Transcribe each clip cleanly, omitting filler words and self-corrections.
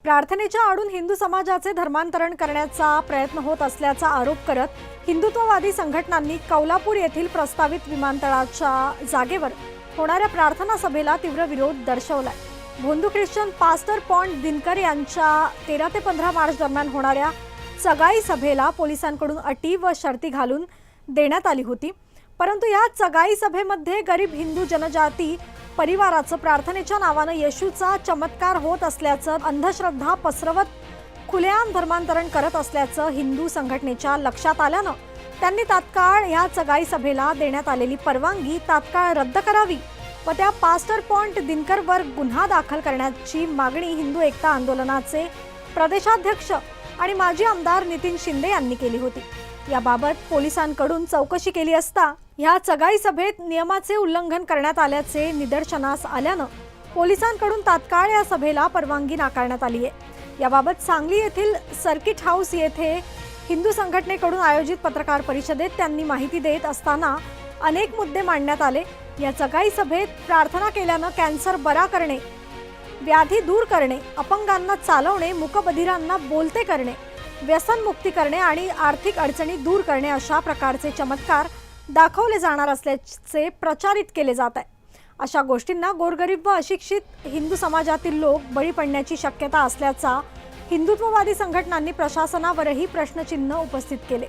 प्रार्थनेच्या आडून हिंदू समाजाचे धर्मांतरण करण्याचा प्रयत्न होत असल्याचा आरोप करत हिंदुत्ववादी संघटनांनी कौलापूर येथील प्रस्तावित विमानतळाच्या जागेवर होणाऱ्या प्रार्थना सभेला तीव्र विरोध दर्शवलाय। भोंदू ख्रिश्चन पास्टर पॉन्ट दिनकर यांच्या 13 ते 15 मार्च दरम्यान होणाऱ्या चगाई सभेला पोलिसांकडून अटी व शर्ती घालून देण्यात आली होती, परंतु या चगाई सभेमध्ये गरीब हिंदू जनजाती परिवाराचं प्रार्थनेच्या नावानं येशूचा चमत्कार होत असल्याचं, अंधश्रद्धा पसरवत खुलेआम धर्मांतरण करत असल्याचं हिंदू संघटनेच्या लक्षात आल्यानं त्यांनी तात्काळ या चगाई सभेला देण्यात आलेली परवानगी तात्काळ रद्द करावी व त्या पास्टर पॉन्ट दिनकरवर गुन्हा दाखल करण्याची मागणी हिंदू एकता आंदोलनाचे प्रदेशाध्यक्ष आणि माजी आमदार नितीन शिंदे यांनी केली होती। याबाबत पोलिसांकडून चौकशी केली असता या चगाई सभेत नियमाचे उल्लंघन करण्यात आल्याचे निदर्शनास आल्यानं पोलिसांकडून तात्काळ या सभेला परवानगी नाकारण्यात आली आहे। याबाबत सांगली येथील सर्किट हाऊस येथे हिंदू संघटनेकडून आयोजित पत्रकार परिषदेत त्यांनी माहिती देत असताना अनेक मुद्दे मांडण्यात आले। या चगाई सभेत प्रार्थना केल्यानं कॅन्सर बरा करणे, व्याधी दूर करणे, अपंगांना चालवणे, मूकबधिरांना बोलते करणे, व्यसनमुक्ती करणे आणि आर्थिक अडचणी दूर करणे अशा प्रकारचे चमत्कार दाखवले जाणार असल्याचे प्रचारित केले जात आहे। अशा गोष्टींना गोरगरीब व अशिक्षित हिंदू समाजातील लोक बळी पडण्याची शक्यता असल्याचा हिंदुत्ववादी संघटनांनी प्रशासनावरही प्रश्नचिन्ह उपस्थित केले।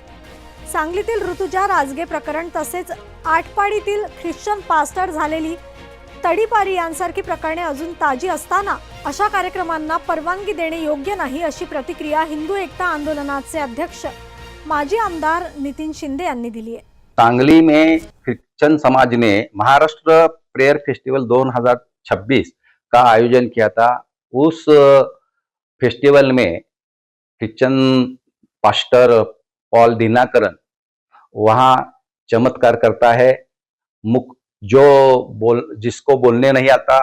सांगलीतील ऋतुजा राजगे प्रकरण तसेच आटपाडीतील ख्रिश्चन पास्टर झालेली तडीपारी यांसारखी प्रकरणे अजून ताजी असताना अशा कार्यक्रमांना परवानगी देणे योग्य नाही अशी प्रतिक्रिया हिंदू एकता आंदोलनाचे अध्यक्ष माजी आमदार नितीन शिंदे यांनी दिली आहे। सांगली में क्रिश्चियन समाज ने महाराष्ट्र प्रेयर फेस्टिवल 2026 का आयोजन किया था। उस फेस्टिवल में क्रिश्चियन पास्टर पॉल दिनाकरन वहाँ चमत्कार करता है। जिसको बोलने नहीं आता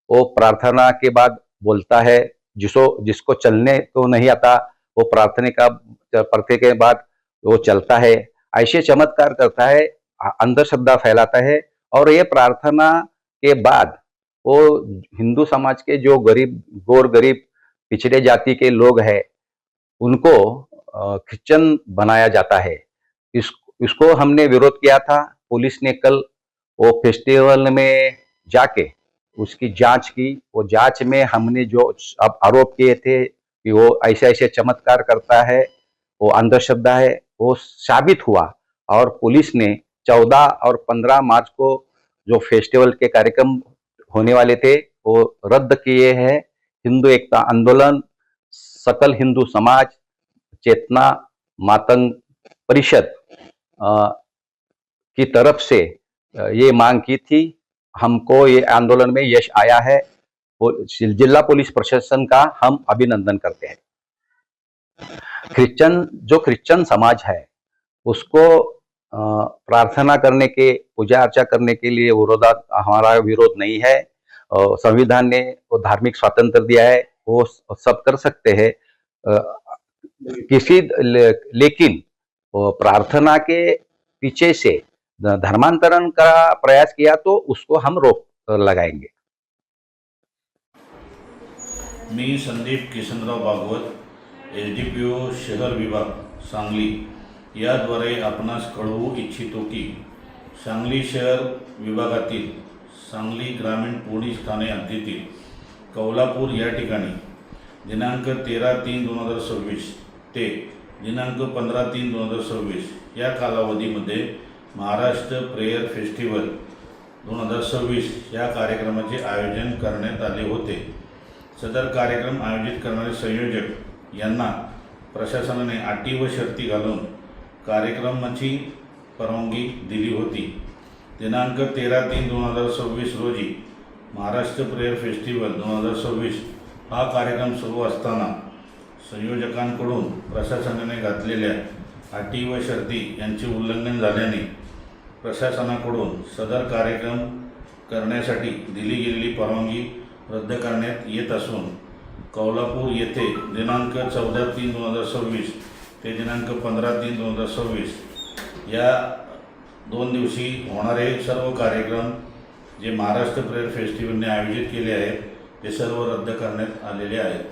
वो प्रार्थना के बाद बोलता है, जिसको चलने तो नहीं आता वो प्रार्थना के बाद वो चलता है। ऐसे चमत्कार करता है, अंधश्रद्धा फैलाता है और ये प्रार्थना के बाद वो हिंदू समाज के जो गोर गरीब पिछड़े जाति के लोग हैं उनको क्रिश्चियन बनाया जाता है। इसको हमने विरोध किया था। पुलिस ने कल वो फेस्टिवल में जाके उसकी जांच की। वो जांच में हमने जो अब आरोप किए थे कि वो ऐसे ऐसे चमत्कार करता है, वो अंधश्रद्धा है, वो साबित हुआ और पुलिस ने 14 और 15 मार्च को जो फेस्टिवल के कार्यक्रम होने वाले थे वो रद्द किए हैं। हिंदू एकता आंदोलन, सकल हिंदू समाज, चेतना मातंग परिषद की तरफ से ये मांग की थी। हमको ये आंदोलन में यश आया है। जिला पुलिस प्रशासन का हम अभिनंदन करते हैं। क्रिश्चियन समाज है उसको प्रार्थना करने के, पूजा अर्चा करने के लिए हमारा विरोध नहीं है। संविधान ने वो धार्मिक स्वातंत्र दिया है, वो सब कर सकते हैं। लेकिन प्रार्थना के पीछे से धर्मांतरण का प्रयास किया तो उसको हम रोक लगाएंगे। मी संदीप किशनराव भागवत, SDPO शहर विभाग सांगली याद्वारे आपणास कळवू इच्छितो की सांगली शहर विभागातील सांगली ग्रामीण पोलीस ठाणे हद्दीतील कौलापूर या ठिकाणी दिनांक 13/3/2026 ते दिनांक 15/3/2026 या कालावधीमध्ये महाराष्ट्र प्रेयर फेस्टिवल 2026 या कार्यक्रमाचे आयोजन करण्यात आले होते। सदर कार्यक्रम आयोजित करणारे संयोजक यांना प्रशासनाने अटी व शर्ती घालून कार्यक्रमाची परवानगी दिली होती। दिनांक 13/3/2026 रोजी महाराष्ट्र प्रेयर फेस्टिवल 2026 हा कार्यक्रम सुरू असताना संयोजकांकडून प्रशासनाने घातलेल्या अटी व शर्ती यांचे उल्लंघन झाल्याने प्रशासनाकडून सदर कार्यक्रम करण्यासाठी दिली गेलेली परवानगी रद्द करण्यात येत असून कौलापूर येथे दिनांक 14/3/2026 ते दिनांक 15/3/2026 या 2 दिवशी होणारे सर्व कार्यक्रम जे महाराष्ट्र प्रेयर फेस्टिवलने आयोजित केले आहेत ते सर्व रद्द करण्यात आलेले आहेत।